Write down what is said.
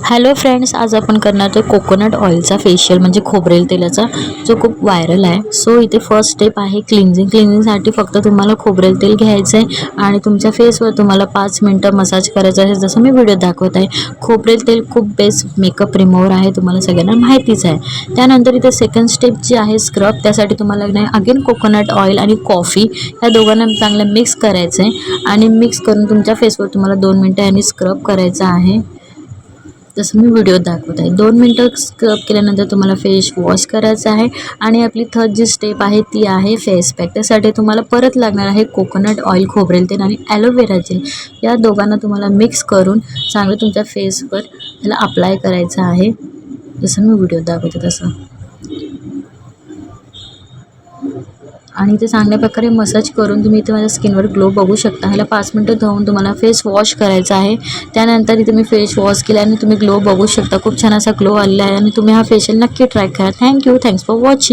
Hello friends, आज आपण करणार आहोत कोकोनट ऑइलचा फेशियल म्हणजे खोबरेल तेलाचा, जो खूप व्हायरल आहे. सो इथे फर्स्ट स्टेप आहे क्लिन्झिंगसाठी फक्त तुम्हाला खोबरेल तेल घ्यायचं आहे आणि तुमच्या फेसवर तुम्हाला 5 मिनिटं मसाज करायचं आहे, जसं मी व्हिडिओ दाखवत आहे. खोबरेल तेल खूप बेस्ट मेकअप रिमूव्हर आहे, तुम्हाला सगळ्यांना माहितीच आहे. त्यानंतर इथे सेकंड स्टेप जी आहे स्क्रब, त्यासाठी तुम्हाला अगेन कोकोनट ऑइल आणि कॉफी या दोघांना चांगलं मिक्स करायचं आहे आणि मिक्स करून तुमच्या फेसवर तुम्हाला 2 मिनिटं यांनी स्क्रब करायचं आहे, जसं मी व्हिडिओ दाखवत आहे. 2 मिनिटं स्क्रब केल्यानंतर तुम्हाला फेस वॉश करायचं आहे आणि आपली थर्ड जी स्टेप आहे ती आहे फेस पॅक. त्यासाठी तुम्हाला परत लागणार आहे कोकोनट ऑइल, खोबरेल तेल आणि ॲलोवेरा जेल. या दोघांना तुम्हाला मिक्स करून चांगलं तुमच्या फेसवर त्याला अप्लाय करायचं आहे, जसं मी व्हिडिओ दाखवते तसं. आणि ते चांगल्या प्रकारे मसाज करून तुम्ही इथे माझ्या स्किनवर ग्लो बघू शकता. ह्याला 5 मिनिटं धुवून तुम्हाला फेस वॉश करायचा आहे. त्यानंतर इथे मी फेस वॉश केल्याने तुम्ही ग्लो बघू शकता. खूप छान असा ग्लो आलेला आहे आणि तुम्ही हा फेशियल नक्की ट्राय करा. Thanks for watching.